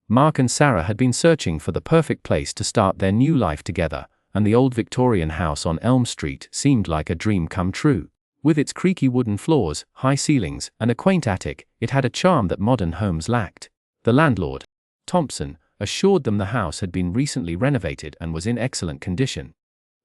Mark and Sarah had been searching for the perfect place to start their new life together, and the old Victorian house on Elm Street seemed like a dream come true. With its creaky wooden floors, high ceilings, and a quaint attic, it had a charm that modern homes lacked. The landlord, Thompson, assured them the house had been recently renovated and was in excellent condition.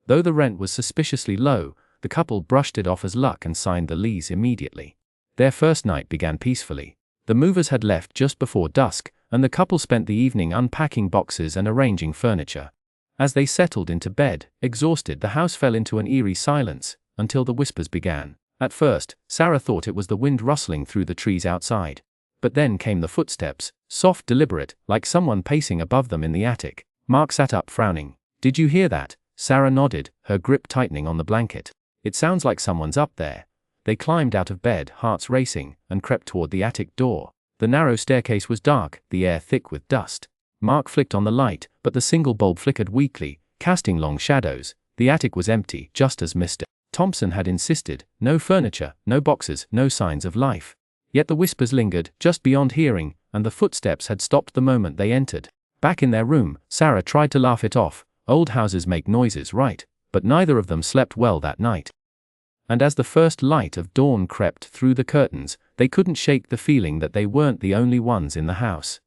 Though the rent was suspiciously low, the couple brushed it off as luck and signed the lease immediately. Their first night began peacefully. The movers had left just before dusk, and the couple spent the evening unpacking boxes and arranging furniture. As they settled into bed, exhausted, the house fell into an eerie silence, until the whispers began. At first, Sarah thought it was the wind rustling through the trees outside. But then came the footsteps, soft, deliberate, like someone pacing above them in the attic. Mark sat up, frowning. "Did you hear that?" Sarah nodded, her grip tightening on the blanket. "It sounds like someone's up there." They climbed out of bed, hearts racing, and crept toward the attic door. The narrow staircase was dark, the air thick with dust. Mark flicked on the light, but the single bulb flickered weakly, casting long shadows. The attic was empty, just as Mr. Thompson had insisted. No furniture, no boxes, no signs of life. Yet the whispers lingered, just beyond hearing, and the footsteps had stopped the moment they entered. Back in their room, Sarah tried to laugh it off. Old houses make noises, right? But neither of them slept well that night. And as the first light of dawn crept through the curtains, they couldn't shake the feeling that they weren't the only ones in the house.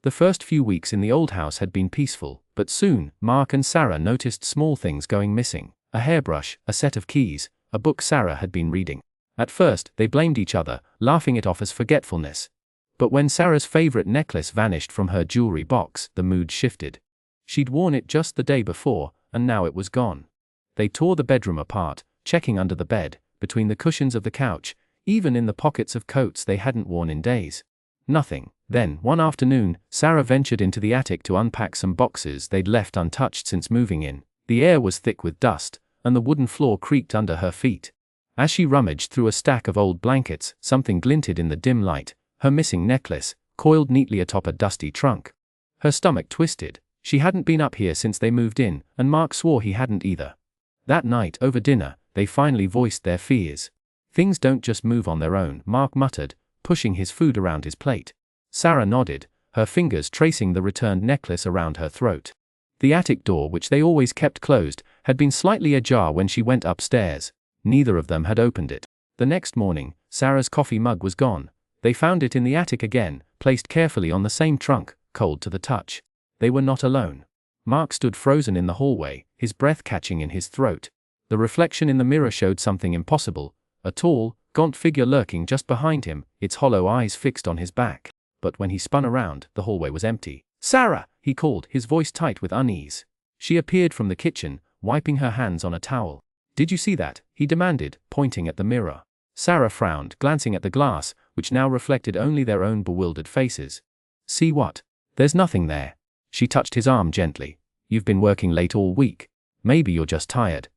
The first few weeks in the old house had been peaceful, but soon, Mark and Sarah noticed small things going missing. A hairbrush, a set of keys, a book Sarah had been reading. At first, they blamed each other, laughing it off as forgetfulness. But when Sarah's favorite necklace vanished from her jewelry box, the mood shifted. She'd worn it just the day before, and now it was gone. They tore the bedroom apart, checking under the bed, between the cushions of the couch, even in the pockets of coats they hadn't worn in days. Nothing. Then, one afternoon, Sarah ventured into the attic to unpack some boxes they'd left untouched since moving in. The air was thick with dust, and the wooden floor creaked under her feet. As she rummaged through a stack of old blankets, something glinted in the dim light, her missing necklace, coiled neatly atop a dusty trunk. Her stomach twisted. She hadn't been up here since they moved in, and Mark swore he hadn't either. That night, over dinner, they finally voiced their fears. "Things don't just move on their own," Mark muttered, pushing his food around his plate. Sarah nodded, her fingers tracing the returned necklace around her throat. The attic door, which they always kept closed, had been slightly ajar when she went upstairs. Neither of them had opened it. The next morning, Sarah's coffee mug was gone. They found it in the attic again, placed carefully on the same trunk, cold to the touch. They were not alone. Mark stood frozen in the hallway, his breath catching in his throat. The reflection in the mirror showed something impossible, a tall, gaunt figure lurking just behind him, its hollow eyes fixed on his back. But when he spun around, the hallway was empty. "Sarah!" he called, his voice tight with unease. She appeared from the kitchen, wiping her hands on a towel. "Did you see that?" he demanded, pointing at the mirror. Sarah frowned, glancing at the glass, which now reflected only their own bewildered faces. "See what?" "There's nothing there." She touched his arm gently. "You've been working late all week. Maybe you're just tired."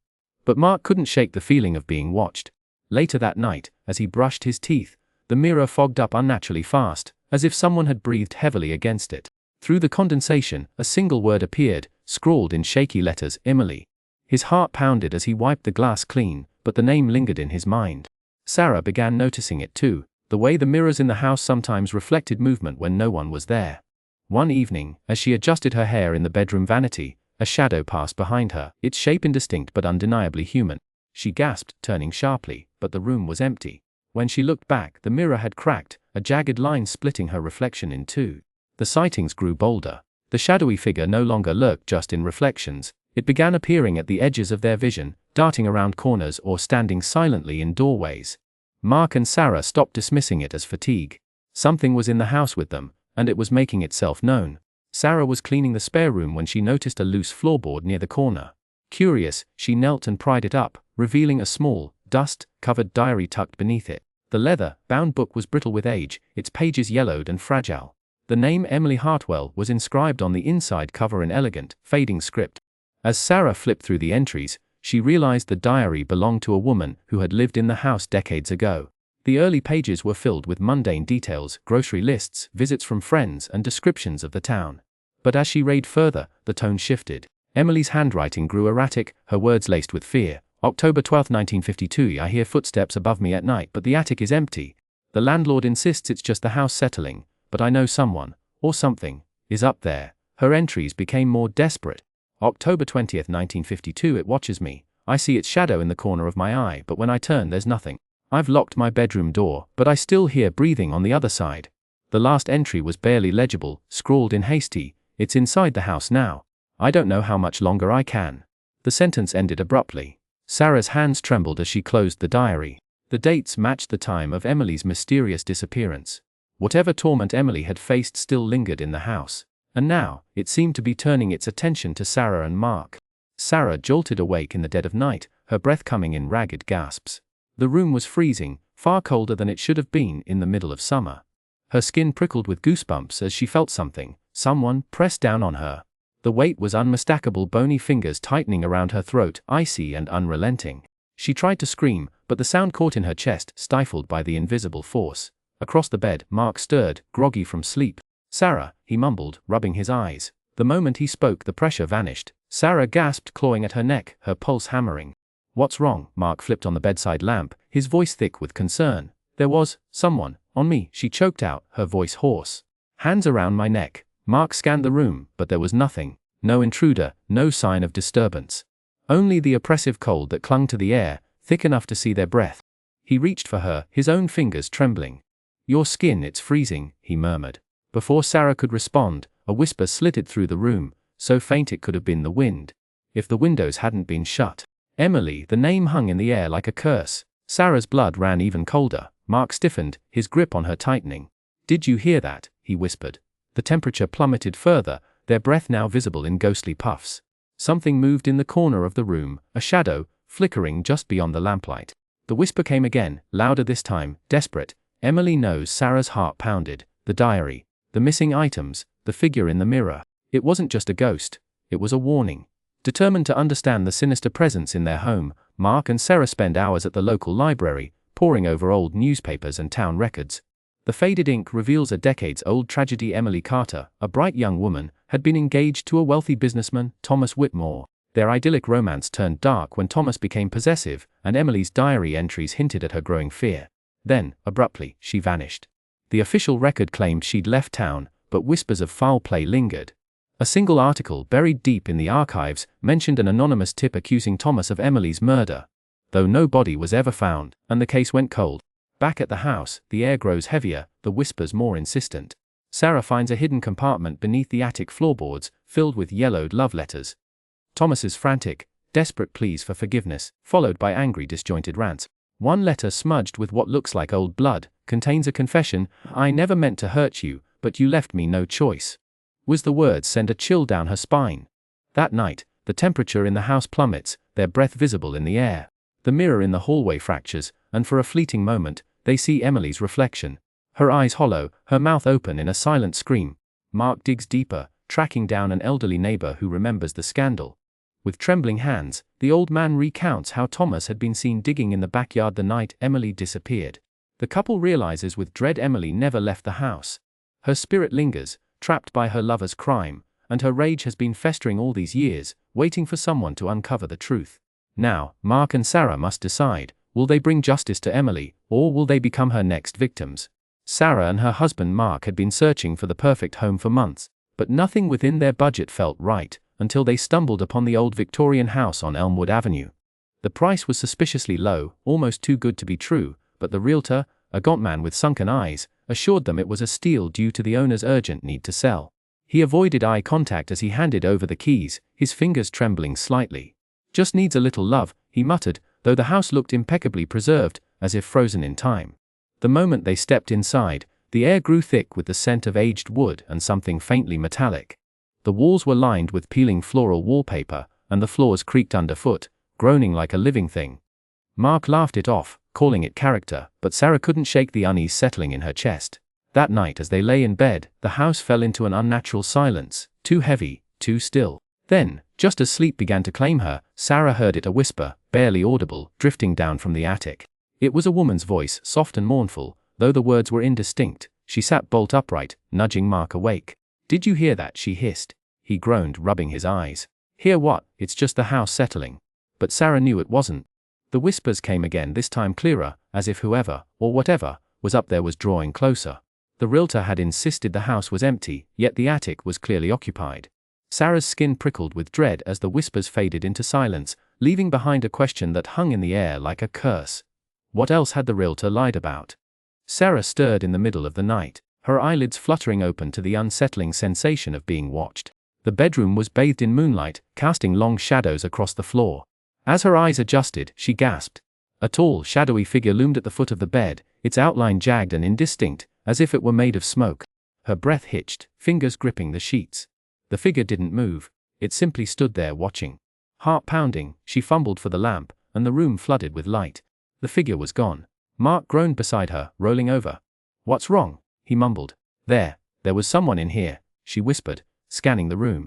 But Mark couldn't shake the feeling of being watched. Later that night, as he brushed his teeth, the mirror fogged up unnaturally fast, as if someone had breathed heavily against it. Through the condensation, a single word appeared, scrawled in shaky letters: Emily. His heart pounded as he wiped the glass clean, but the name lingered in his mind. Sarah began noticing it too, the way the mirrors in the house sometimes reflected movement when no one was there. One evening, as she adjusted her hair in the bedroom vanity, a shadow passed behind her, its shape indistinct but undeniably human. She gasped, turning sharply, but the room was empty. When she looked back, the mirror had cracked, a jagged line splitting her reflection in two. The sightings grew bolder. The shadowy figure no longer lurked just in reflections. It began appearing at the edges of their vision, darting around corners or standing silently in doorways. Mark and Sarah stopped dismissing it as fatigue. Something was in the house with them, and it was making itself known. Sarah was cleaning the spare room when she noticed a loose floorboard near the corner. Curious, she knelt and pried it up, revealing a small, dust-covered diary tucked beneath it. The leather-bound book was brittle with age, its pages yellowed and fragile. The name Emily Hartwell was inscribed on the inside cover in elegant, fading script. As Sarah flipped through the entries, she realized the diary belonged to a woman who had lived in the house decades ago. The early pages were filled with mundane details, grocery lists, visits from friends, and descriptions of the town. But as she read further, the tone shifted. Emily's handwriting grew erratic, her words laced with fear. October 12, 1952. I hear footsteps above me at night, but the attic is empty. The landlord insists it's just the house settling, but I know someone, or something, is up there. Her entries became more desperate. October 20th, 1952. It watches me. I see its shadow in the corner of my eye, but when I turn there's nothing. I've locked my bedroom door, but I still hear breathing on the other side. The last entry was barely legible, scrawled in hasty. It's inside the house now. I don't know how much longer I can. The sentence ended abruptly. Sarah's hands trembled as she closed the diary. The dates matched the time of Emily's mysterious disappearance. Whatever torment Emily had faced still lingered in the house, and now it seemed to be turning its attention to Sarah and Mark. Sarah jolted awake in the dead of night, her breath coming in ragged gasps. The room was freezing, far colder than it should have been in the middle of summer. Her skin prickled with goosebumps as she felt someone pressed down on her. The weight was unmistakable, bony fingers tightening around her throat, icy and unrelenting. She tried to scream, but the sound caught in her chest, stifled by the invisible force. Across the bed, Mark stirred, groggy from sleep. "Sarah," he mumbled, rubbing his eyes. The moment he spoke, the pressure vanished. Sarah gasped, clawing at her neck, her pulse hammering. "What's wrong?" Mark flipped on the bedside lamp, his voice thick with concern. "There was someone on me," she choked out, her voice hoarse. "Hands around my neck." Mark scanned the room, but there was nothing. No intruder, no sign of disturbance. Only the oppressive cold that clung to the air, thick enough to see their breath. He reached for her, his own fingers trembling. "Your skin, it's freezing," he murmured. Before Sarah could respond, a whisper slitted through the room, so faint it could have been the wind. If the windows hadn't been shut. Emily, the name hung in the air like a curse. Sarah's blood ran even colder. Mark stiffened, his grip on her tightening. "Did you hear that?" he whispered. The temperature plummeted further, their breath now visible in ghostly puffs. Something moved in the corner of the room, a shadow, flickering just beyond the lamplight. The whisper came again, louder this time, desperate. Emily knows. Sarah's heart pounded. The diary, the missing items, the figure in the mirror. It wasn't just a ghost, it was a warning. Determined to understand the sinister presence in their home, Mark and Sarah spent hours at the local library, poring over old newspapers and town records. The faded ink reveals a decades-old tragedy. Emily Carter, a bright young woman, had been engaged to a wealthy businessman, Thomas Whitmore. Their idyllic romance turned dark when Thomas became possessive, and Emily's diary entries hinted at her growing fear. Then, abruptly, she vanished. The official record claimed she'd left town, but whispers of foul play lingered. A single article, buried deep in the archives, mentioned an anonymous tip accusing Thomas of Emily's murder. Though no body was ever found, and the case went cold. Back at the house, the air grows heavier, the whispers more insistent. Sarah finds a hidden compartment beneath the attic floorboards, filled with yellowed love letters. Thomas's frantic, desperate pleas for forgiveness, followed by angry, disjointed rants. One letter, smudged with what looks like old blood, contains a confession. "I never meant to hurt you, but you left me no choice." Was the words send a chill down her spine. That night, the temperature in the house plummets, their breath visible in the air. The mirror in the hallway fractures, and for a fleeting moment, they see Emily's reflection. Her eyes hollow, her mouth open in a silent scream. Mark digs deeper, tracking down an elderly neighbor who remembers the scandal. With trembling hands, the old man recounts how Thomas had been seen digging in the backyard the night Emily disappeared. The couple realizes with dread Emily never left the house. Her spirit lingers, trapped by her lover's crime, and her rage has been festering all these years, waiting for someone to uncover the truth. Now, Mark and Sarah must decide, will they bring justice to Emily, or will they become her next victims? Sarah and her husband Mark had been searching for the perfect home for months, but nothing within their budget felt right, until they stumbled upon the old Victorian house on Elmwood Avenue. The price was suspiciously low, almost too good to be true, but the realtor, a gaunt man with sunken eyes, assured them it was a steal due to the owner's urgent need to sell. He avoided eye contact as he handed over the keys, his fingers trembling slightly. "Just needs a little love," he muttered, though the house looked impeccably preserved, as if frozen in time. The moment they stepped inside, the air grew thick with the scent of aged wood and something faintly metallic. The walls were lined with peeling floral wallpaper, and the floors creaked underfoot, groaning like a living thing. Mark laughed it off, calling it character, but Sarah couldn't shake the unease settling in her chest. That night as they lay in bed, the house fell into an unnatural silence, too heavy, too still. Then, just as sleep began to claim her, Sarah heard it, a whisper, barely audible, drifting down from the attic. It was a woman's voice, soft and mournful, though the words were indistinct. She sat bolt upright, nudging Mark awake. "Did you hear that?" she hissed. He groaned, rubbing his eyes. "Hear what? It's just the house settling." But Sarah knew it wasn't. The whispers came again, this time clearer, as if whoever, or whatever, was up there was drawing closer. The realtor had insisted the house was empty, yet the attic was clearly occupied. Sarah's skin prickled with dread as the whispers faded into silence, leaving behind a question that hung in the air like a curse. What else had the realtor lied about? Sarah stirred in the middle of the night, her eyelids fluttering open to the unsettling sensation of being watched. The bedroom was bathed in moonlight, casting long shadows across the floor. As her eyes adjusted, she gasped. A tall, shadowy figure loomed at the foot of the bed, its outline jagged and indistinct, as if it were made of smoke. Her breath hitched, fingers gripping the sheets. The figure didn't move, it simply stood there watching. Heart pounding, she fumbled for the lamp, and the room flooded with light. The figure was gone. Mark groaned beside her, rolling over. "What's wrong?" he mumbled. There was someone in here," she whispered, scanning the room.